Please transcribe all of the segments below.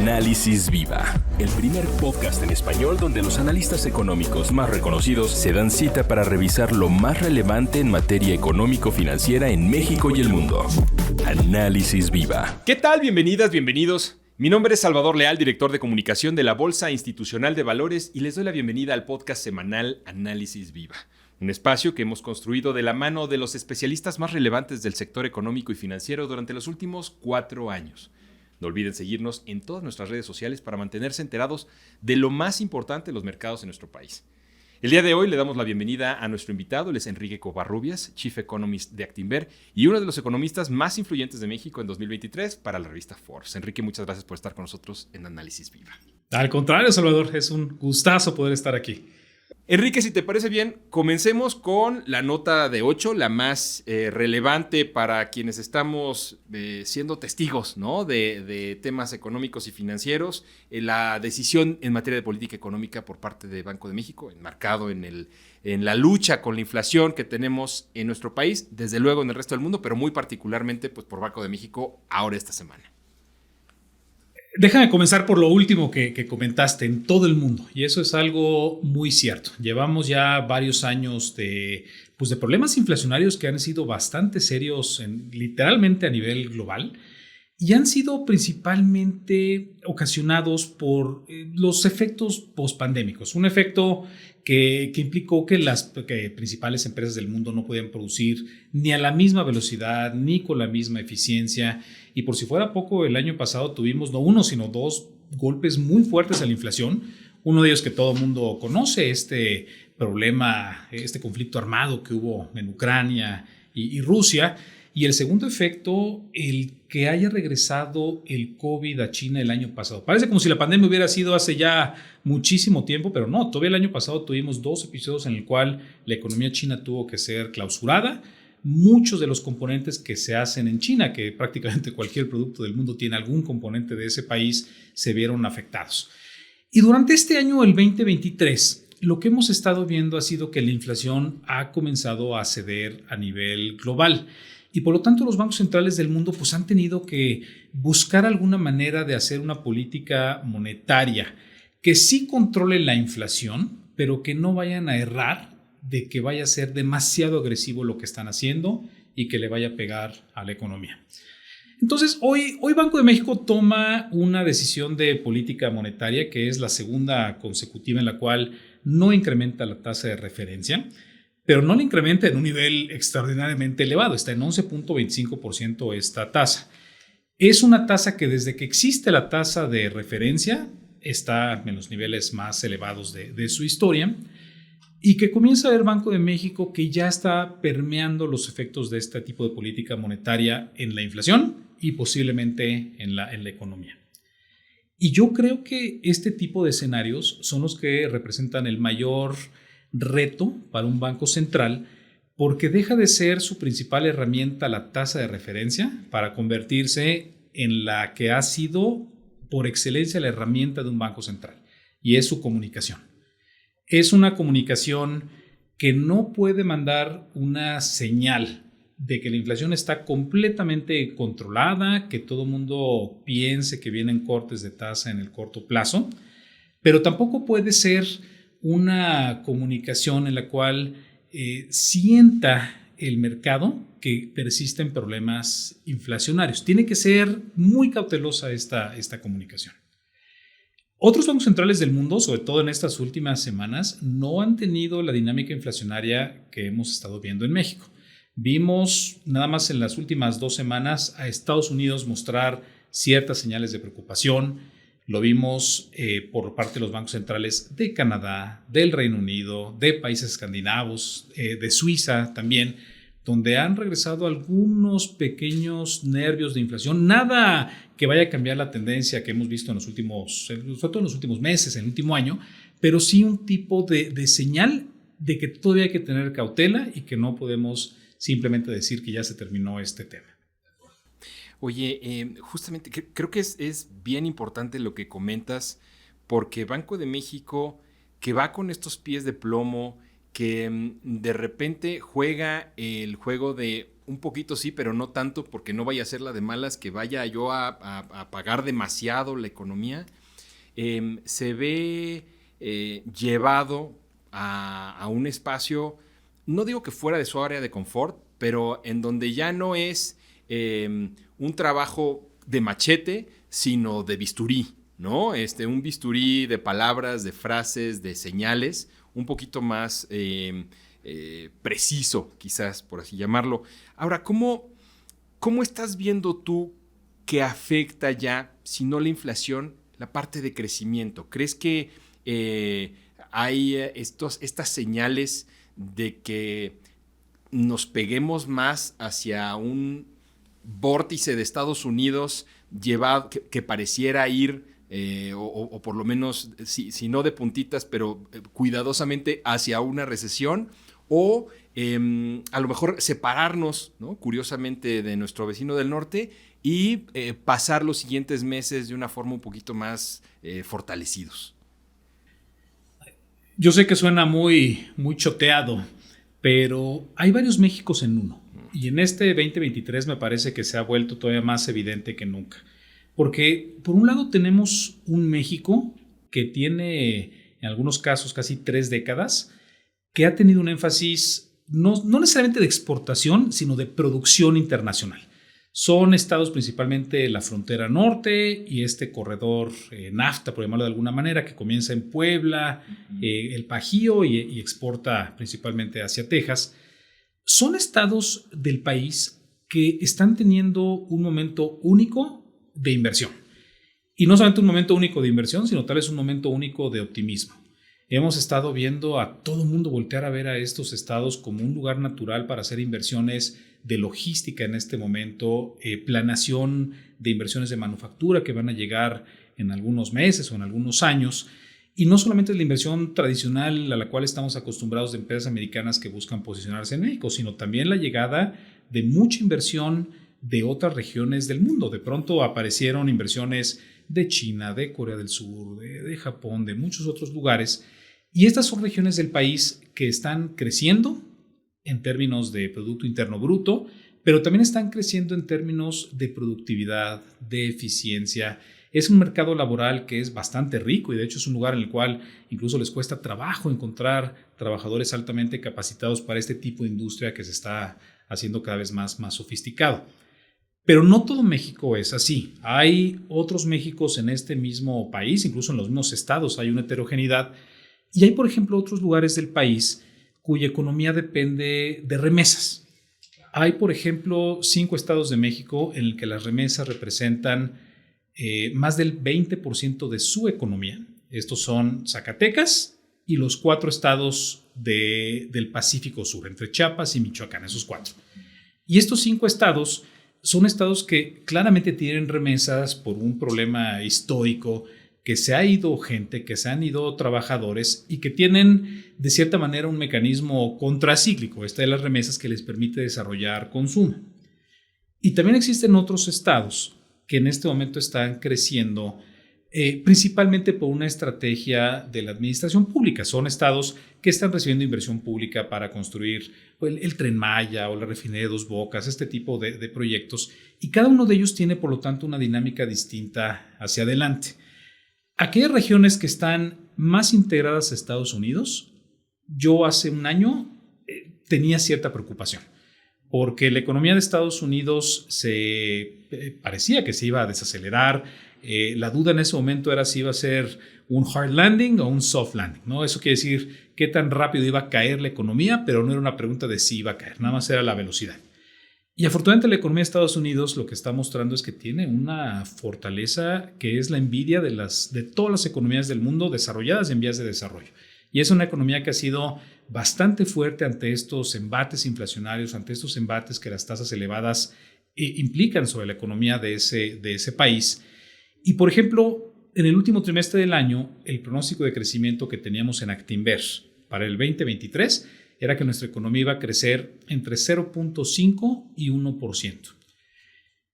Análisis Viva, el primer podcast en español donde los analistas económicos más reconocidos se dan cita para revisar lo más relevante en materia económico-financiera en México y el mundo. Análisis Viva. ¿Qué tal? Bienvenidas, bienvenidos. Mi nombre es Salvador Leal, director de comunicación de la Bolsa Institucional de Valores, y les doy la bienvenida al podcast semanal Análisis Viva, un espacio que hemos construido de la mano de los especialistas más relevantes del sector económico y financiero durante los últimos 4 años. No olviden seguirnos en todas nuestras redes sociales para mantenerse enterados de lo más importante de los mercados en nuestro país. El día de hoy le damos la bienvenida a nuestro invitado, él es Enrique Covarrubias, Chief Economist de Actinver y uno de los economistas más influyentes de México en 2023 para la revista Forbes. Enrique, muchas gracias por estar con nosotros en Análisis Viva. Al contrario, Salvador, es un gustazo poder estar aquí. Enrique, si te parece bien, comencemos con la nota de 8, la más relevante para quienes estamos siendo testigos, ¿no? de temas económicos y financieros. La decisión en materia de política económica por parte de Banco de México, enmarcado en la lucha con la inflación que tenemos en nuestro país, desde luego en el resto del mundo, pero muy particularmente pues, por Banco de México ahora esta semana. Déjame comenzar por lo último que comentaste, en todo el mundo, y eso es algo muy cierto. Llevamos ya varios años de problemas inflacionarios que han sido bastante serios literalmente a nivel global y han sido principalmente ocasionados por los efectos pospandémicos. Un efecto que implicó que las principales empresas del mundo no podían producir ni a la misma velocidad ni con la misma eficiencia. Y por si fuera poco, el año pasado tuvimos no uno, sino 2 golpes muy fuertes a la inflación. Uno de ellos que todo el mundo conoce, este problema, este conflicto armado que hubo en Ucrania y Rusia. Y el segundo efecto, el que haya regresado el COVID a China el año pasado. Parece como si la pandemia hubiera sido hace ya muchísimo tiempo, pero no, todavía el año pasado tuvimos 2 episodios en el cual la economía china tuvo que ser clausurada. Muchos de los componentes que se hacen en China, que prácticamente cualquier producto del mundo tiene algún componente de ese país, se vieron afectados. Y durante este año, el 2023, lo que hemos estado viendo ha sido que la inflación ha comenzado a ceder a nivel global. Y por lo tanto los bancos centrales del mundo pues, han tenido que buscar alguna manera de hacer una política monetaria que sí controle la inflación, pero que no vayan a errar de que vaya a ser demasiado agresivo lo que están haciendo y que le vaya a pegar a la economía. Entonces, hoy Banco de México toma una decisión de política monetaria que es la segunda consecutiva en la cual no incrementa la tasa de referencia, pero no la incrementa en un nivel extraordinariamente elevado, está en 11.25% esta tasa. Es una tasa que desde que existe la tasa de referencia está en los niveles más elevados de su historia y que comienza a ver Banco de México que ya está permeando los efectos de este tipo de política monetaria en la inflación y posiblemente en la economía. Y yo creo que este tipo de escenarios son los que representan el mayor reto para un banco central porque deja de ser su principal herramienta la tasa de referencia para convertirse en la que ha sido por excelencia la herramienta de un banco central y es su comunicación. Es una comunicación que no puede mandar una señal de que la inflación está completamente controlada, que todo el mundo piense que vienen cortes de tasa en el corto plazo, pero tampoco puede ser una comunicación en la cual sienta el mercado que persisten problemas inflacionarios. Tiene que ser muy cautelosa esta comunicación. Otros bancos centrales del mundo, sobre todo en estas últimas semanas, no han tenido la dinámica inflacionaria que hemos estado viendo en México. Vimos nada más en las últimas 2 semanas a Estados Unidos mostrar ciertas señales de preocupación. Lo vimos por parte de los bancos centrales de Canadá, del Reino Unido, de países escandinavos, de Suiza también, donde han regresado algunos pequeños nervios de inflación. Nada que vaya a cambiar la tendencia que hemos visto sobre todo en los últimos meses, en el último año, pero sí un tipo de señal de que todavía hay que tener cautela y que no podemos simplemente decir que ya se terminó este tema. Oye, justamente creo que es bien importante lo que comentas, porque Banco de México, que va con estos pies de plomo, que de repente juega el juego de un poquito sí, pero no tanto, porque no vaya a ser la de malas que vaya yo a pagar demasiado la economía, se ve llevado a un espacio, no digo que fuera de su área de confort, pero en donde ya no es un trabajo de machete, sino de bisturí, ¿no? Un bisturí de palabras, de frases, de señales, un poquito más preciso, quizás, por así llamarlo. Ahora, ¿cómo estás viendo tú que afecta ya, si no la inflación, la parte de crecimiento? ¿Crees que hay estas señales de que nos peguemos más hacia un vórtice de Estados Unidos llevado, que pareciera ir, o por lo menos, si no de puntitas, pero cuidadosamente hacia una recesión? O a lo mejor separarnos, ¿no?, curiosamente, de nuestro vecino del norte y pasar los siguientes meses de una forma un poquito más fortalecidos. Yo sé que suena muy, muy choteado, pero hay varios Méxicos en uno. Y en este 2023 me parece que se ha vuelto todavía más evidente que nunca. Porque por un lado tenemos un México que tiene, en algunos casos, casi 3 décadas, que ha tenido un énfasis no necesariamente de exportación, sino de producción internacional. Son estados principalmente la frontera norte y este corredor NAFTA, por llamarlo de alguna manera, que comienza en Puebla, el Bajío y exporta principalmente hacia Texas. Son estados del país que están teniendo un momento único de inversión. Y no solamente un momento único de inversión, sino tal vez un momento único de optimismo. Hemos estado viendo a todo el mundo voltear a ver a estos estados como un lugar natural para hacer inversiones de logística en este momento, planeación de inversiones de manufactura que van a llegar en algunos meses o en algunos años. Y no solamente es la inversión tradicional a la cual estamos acostumbrados de empresas americanas que buscan posicionarse en México, sino también la llegada de mucha inversión de otras regiones del mundo. De pronto aparecieron inversiones de China, de Corea del Sur, de Japón, de muchos otros lugares. Y estas son regiones del país que están creciendo en términos de Producto Interno Bruto, pero también están creciendo en términos de productividad, de eficiencia. Es un mercado laboral que es bastante rico y de hecho es un lugar en el cual incluso les cuesta trabajo encontrar trabajadores altamente capacitados para este tipo de industria que se está haciendo cada vez más sofisticado. Pero no todo México es así. Hay otros Méxicos en este mismo país, incluso en los mismos estados hay una heterogeneidad. Y hay, por ejemplo, otros lugares del país cuya economía depende de remesas. Hay, por ejemplo, 5 estados de México en el que las remesas representan más del 20% de su economía. Estos son Zacatecas y los 4 estados del Pacífico Sur, entre Chiapas y Michoacán, esos 4. Y estos 5 estados son estados que claramente tienen remesas por un problema histórico, que se ha ido gente, que se han ido trabajadores y que tienen de cierta manera un mecanismo contracíclico, esta de las remesas que les permite desarrollar consumo. Y también existen otros estados que en este momento están creciendo principalmente por una estrategia de la administración pública. Son estados que están recibiendo inversión pública para construir el Tren Maya o la refinería de Dos Bocas, este tipo de proyectos, y cada uno de ellos tiene por lo tanto una dinámica distinta hacia adelante. Aquellas regiones que están más integradas a Estados Unidos, yo hace un año tenía cierta preocupación, porque la economía de Estados Unidos parecía que se iba a desacelerar. La duda en ese momento era si iba a ser un hard landing o un soft landing, ¿no? Eso quiere decir qué tan rápido iba a caer la economía, pero no era una pregunta de si iba a caer, nada más era la velocidad. Y afortunadamente la economía de Estados Unidos lo que está mostrando es que tiene una fortaleza que es la envidia de todas las economías del mundo desarrolladas en vías de desarrollo. Y es una economía que ha sido bastante fuerte ante estos embates inflacionarios, ante estos embates que las tasas elevadas implican sobre la economía de ese país. Y por ejemplo, en el último trimestre del año, el pronóstico de crecimiento que teníamos en Actinver para el 2023 era que nuestra economía iba a crecer entre 0.5 y 1%.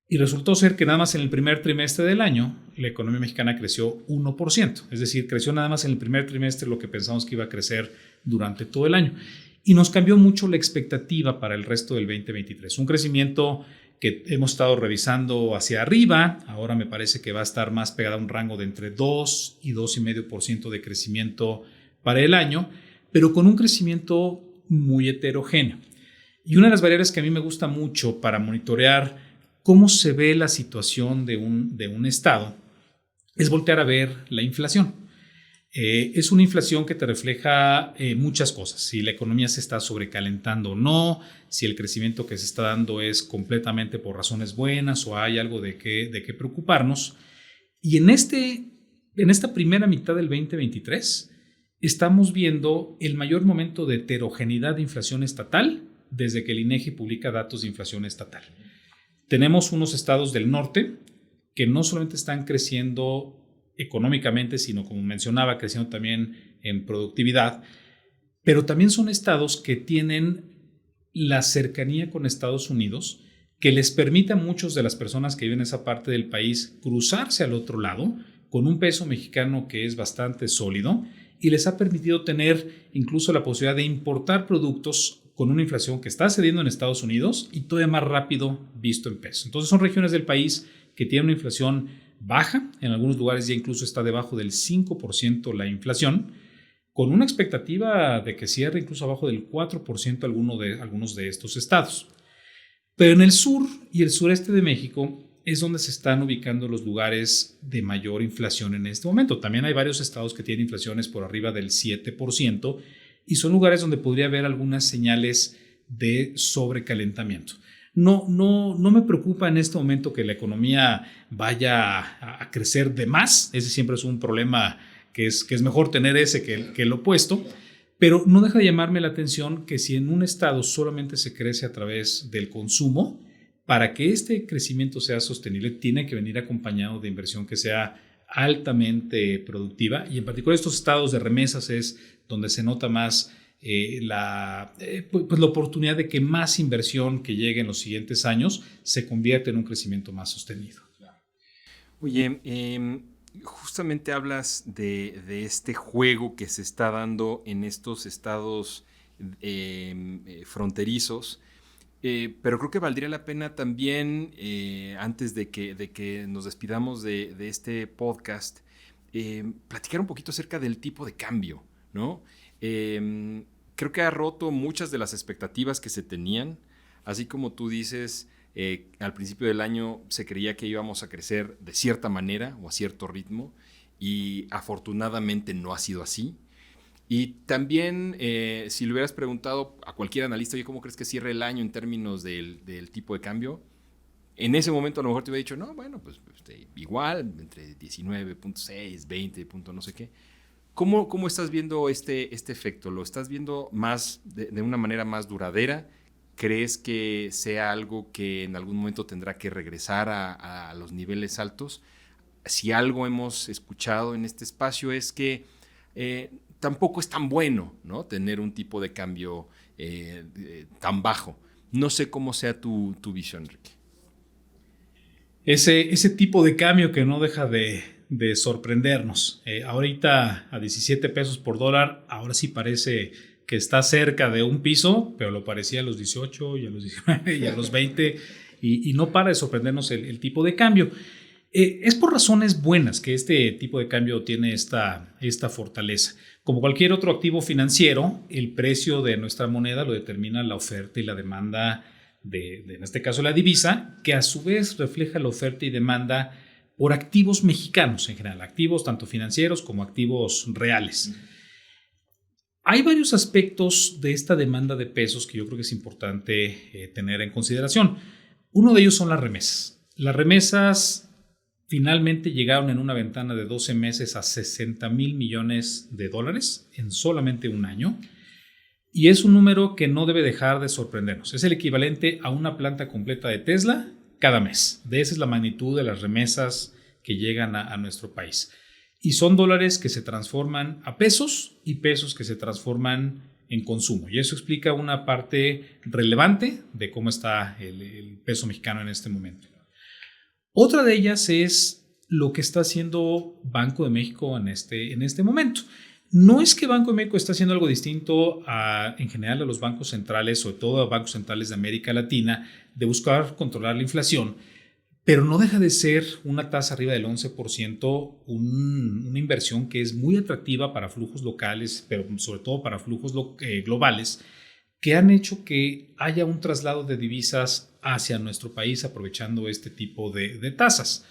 Y resultó ser que nada más en el primer trimestre del año, la economía mexicana creció 1%. Es decir, creció nada más en el primer trimestre lo que pensamos que iba a crecer durante todo el año. y nos cambió mucho la expectativa para el resto del 2023. Un crecimiento que hemos estado revisando hacia arriba, ahora me parece que va a estar más pegada a un rango de entre 2 y 2,5% de crecimiento para el año, pero con un crecimiento muy heterogéneo. Y una de las variables que a mí me gusta mucho para monitorear cómo se ve la situación de un estado es voltear a ver la inflación. Es una inflación que te refleja muchas cosas, si la economía se está sobrecalentando o no, si el crecimiento que se está dando es completamente por razones buenas o hay algo de qué preocuparnos. Y en esta primera mitad del 2023 estamos viendo el mayor momento de heterogeneidad de inflación estatal desde que el INEGI publica datos de inflación estatal. Tenemos unos estados del norte que no solamente están creciendo económicamente, sino, como mencionaba, creciendo también en productividad, pero también son estados que tienen la cercanía con Estados Unidos, que les permite a muchas de las personas que viven en esa parte del país cruzarse al otro lado con un peso mexicano que es bastante sólido y les ha permitido tener incluso la posibilidad de importar productos con una inflación que está cediendo en Estados Unidos y todavía más rápido visto en pesos. Entonces son regiones del país que tienen una inflación baja, en algunos lugares ya incluso está debajo del 5% la inflación, con una expectativa de que cierre incluso abajo del 4% algunos de estos estados. Pero en el sur y el sureste de México es donde se están ubicando los lugares de mayor inflación en este momento. También hay varios estados que tienen inflaciones por arriba del 7% y son lugares donde podría haber algunas señales de sobrecalentamiento. No me preocupa en este momento que la economía vaya a crecer de más. Ese siempre es un problema que es mejor tener ese que el opuesto. Pero no deja de llamarme la atención que si en un estado solamente se crece a través del consumo, para que este crecimiento sea sostenible, tiene que venir acompañado de inversión que sea altamente productiva. Y en particular estos estados de remesas es donde se nota más la oportunidad de que más inversión que llegue en los siguientes años se convierta en un crecimiento más sostenido. Oye, justamente hablas de este juego que se está dando en estos estados fronterizos, pero creo que valdría la pena también, antes de que nos despidamos de este podcast, platicar un poquito acerca del tipo de cambio, ¿no? Creo que ha roto muchas de las expectativas que se tenían, así como tú dices, al principio del año se creía que íbamos a crecer de cierta manera o a cierto ritmo y afortunadamente no ha sido así. Y también, si le hubieras preguntado a cualquier analista, oye, ¿cómo crees que cierre el año en términos del tipo de cambio? En ese momento a lo mejor te hubiera dicho, no, bueno, pues igual, entre 19.6, 20, no sé qué. ¿Cómo estás viendo este efecto? ¿Lo estás viendo más de una manera más duradera? ¿Crees que sea algo que en algún momento tendrá que regresar a los niveles altos? Si algo hemos escuchado en este espacio es que tampoco es tan bueno, ¿no?, tener un tipo de cambio tan bajo. No sé cómo sea tu visión, Enrique. Ese tipo de cambio que no deja de sorprendernos. Ahorita a 17 pesos por dólar, ahora sí parece que está cerca de un piso, pero lo parecía a los 18 y a los 19 y a los 20 y no para de sorprendernos el tipo de cambio. Es por razones buenas que este tipo de cambio tiene esta fortaleza. Como cualquier otro activo financiero, el precio de nuestra moneda lo determina la oferta y la demanda en este caso la divisa, que a su vez refleja la oferta y demanda por activos mexicanos en general, activos tanto financieros como activos reales. Hay varios aspectos de esta demanda de pesos que yo creo que es importante tener en consideración. Uno de ellos son las remesas. Las remesas finalmente llegaron en una ventana de 12 meses a 60,000 millones de dólares en solamente un año. Y es un número que no debe dejar de sorprendernos. Es el equivalente a una planta completa de Tesla cada mes. De esa es la magnitud de las remesas que llegan a nuestro país. Y son dólares que se transforman a pesos y pesos que se transforman en consumo. Y eso explica una parte relevante de cómo está el peso mexicano en este momento. Otra de ellas es lo que está haciendo Banco de México en este momento. No es que Banco de México está haciendo algo distinto en general a los bancos centrales, sobre todo a bancos centrales de América Latina, de buscar controlar la inflación, pero no deja de ser una tasa arriba del 11%, una inversión que es muy atractiva para flujos locales, pero sobre todo para flujos globales, que han hecho que haya un traslado de divisas hacia nuestro país aprovechando este tipo de tasas.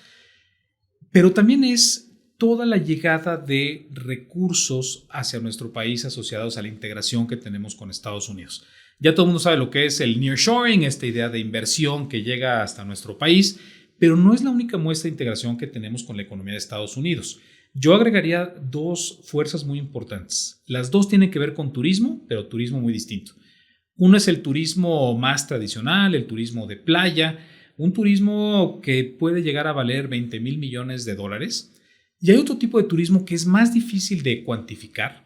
Pero también es toda la llegada de recursos hacia nuestro país asociados a la integración que tenemos con Estados Unidos. Ya todo el mundo sabe lo que es el nearshoring, esta idea de inversión que llega hasta nuestro país, pero no es la única muestra de integración que tenemos con la economía de Estados Unidos. Yo agregaría dos fuerzas muy importantes. Las dos tienen que ver con turismo, pero turismo muy distinto. Uno es el turismo más tradicional, el turismo de playa, un turismo que puede llegar a valer $20 mil millones. Y hay otro tipo de turismo que es más difícil de cuantificar,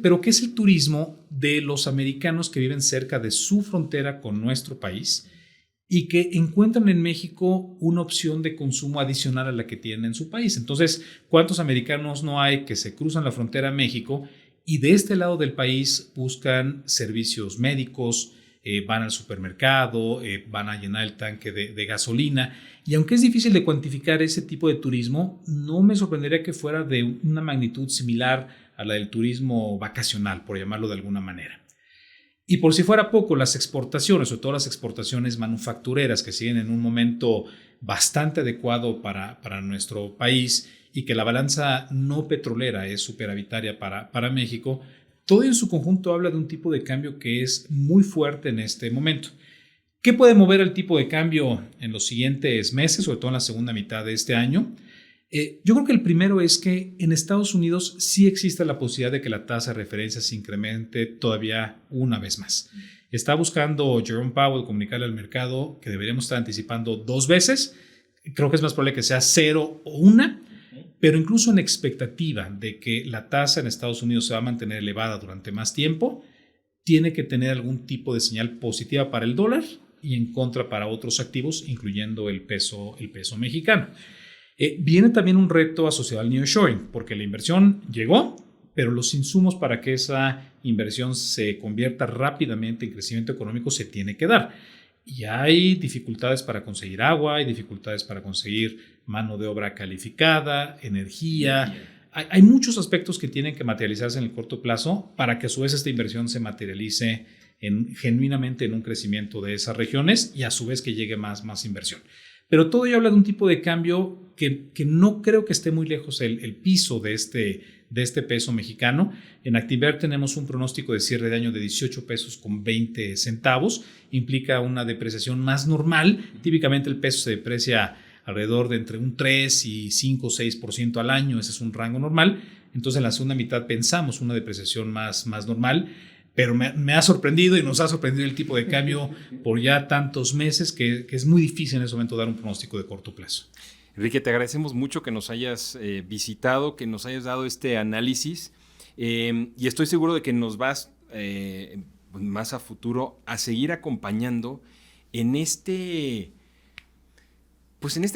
pero que es el turismo de los americanos que viven cerca de su frontera con nuestro país y que encuentran en México una opción de consumo adicional a la que tienen en su país. Entonces, ¿cuántos americanos no hay que se cruzan la frontera a México y de este lado del país buscan servicios médicos, van al supermercado, van a llenar el tanque de gasolina? Y aunque es difícil de cuantificar ese tipo de turismo, no me sorprendería que fuera de una magnitud similar a la del turismo vacacional, por llamarlo de alguna manera. Y por si fuera poco, las exportaciones, sobre todo las exportaciones manufactureras que siguen en un momento bastante adecuado para nuestro país y que la balanza no petrolera es superavitaria para México, todo en su conjunto habla de un tipo de cambio que es muy fuerte en este momento. ¿Qué puede mover el tipo de cambio en los siguientes meses, sobre todo en la segunda mitad de este año? Yo creo que el primero es que en Estados Unidos sí existe la posibilidad de que la tasa de referencia se incremente todavía una vez más. Está buscando Jerome Powell comunicarle al mercado que deberíamos estar anticipando 2 veces. Creo que es más probable que sea 0 o 1, pero incluso en expectativa de que la tasa en Estados Unidos se va a mantener elevada durante más tiempo, tiene que tener algún tipo de señal positiva para el dólar y en contra para otros activos, incluyendo el peso mexicano. Viene también un reto asociado al nearshoring, porque la inversión llegó, pero los insumos para que esa inversión se convierta rápidamente en crecimiento económico se tiene que dar. Y hay dificultades para conseguir agua, hay dificultades para conseguir mano de obra calificada, energía. Hay muchos aspectos que tienen que materializarse en el corto plazo para que a su vez esta inversión se materialice genuinamente en un crecimiento de esas regiones y a su vez que llegue más inversión. Pero todo ello habla de un tipo de cambio que no creo que esté muy lejos el piso de este peso mexicano. En Actinver tenemos un pronóstico de cierre de año de 18 pesos con 20 centavos. Implica una depreciación más normal. Típicamente el peso se deprecia alrededor de entre un 3 y 5 o 6% al año. Ese es un rango normal. Entonces en la segunda mitad pensamos una depreciación más normal. Pero me ha sorprendido y nos ha sorprendido el tipo de cambio por ya tantos meses que es muy difícil en ese momento dar un pronóstico de corto plazo. Enrique, te agradecemos mucho que nos hayas visitado, que nos hayas dado este análisis y estoy seguro de que nos vas más a futuro a seguir acompañando en este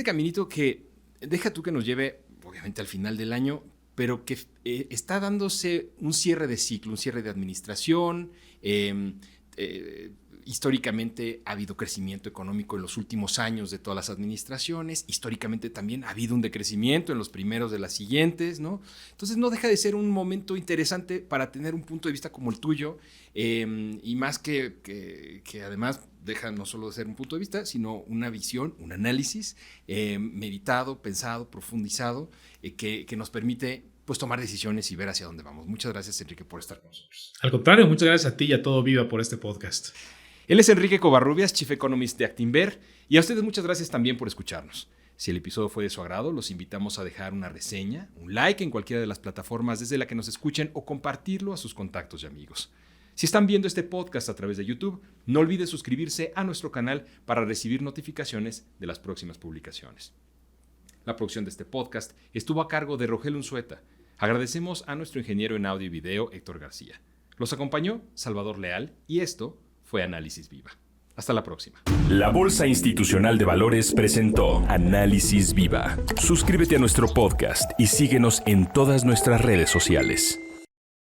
caminito que deja tú que nos lleve obviamente al final del año, pero que está dándose un cierre de ciclo, un cierre de administración. Históricamente ha habido crecimiento económico en los últimos años de todas las administraciones. Históricamente también ha habido un decrecimiento en los primeros de las siguientes, ¿no? Entonces no deja de ser un momento interesante para tener un punto de vista como el tuyo y más que además deja no solo de ser un punto de vista, sino una visión, un análisis meditado, pensado, profundizado, que nos permite pues tomar decisiones y ver hacia dónde vamos. Muchas gracias, Enrique, por estar con nosotros. Al contrario, muchas gracias a ti y a Todo Viva por este podcast. Él es Enrique Covarrubias, Chief Economist de Actinver, y a ustedes muchas gracias también por escucharnos. Si el episodio fue de su agrado, los invitamos a dejar una reseña, un like en cualquiera de las plataformas desde la que nos escuchen o compartirlo a sus contactos y amigos. Si están viendo este podcast a través de YouTube, no olviden suscribirse a nuestro canal para recibir notificaciones de las próximas publicaciones. La producción de este podcast estuvo a cargo de Rogelio Unzueta. Agradecemos a nuestro ingeniero en audio y video, Héctor García. Los acompañó Salvador Leal y esto fue Análisis Viva. Hasta la próxima. La Bolsa Institucional de Valores presentó Análisis Viva. Suscríbete a nuestro podcast y síguenos en todas nuestras redes sociales.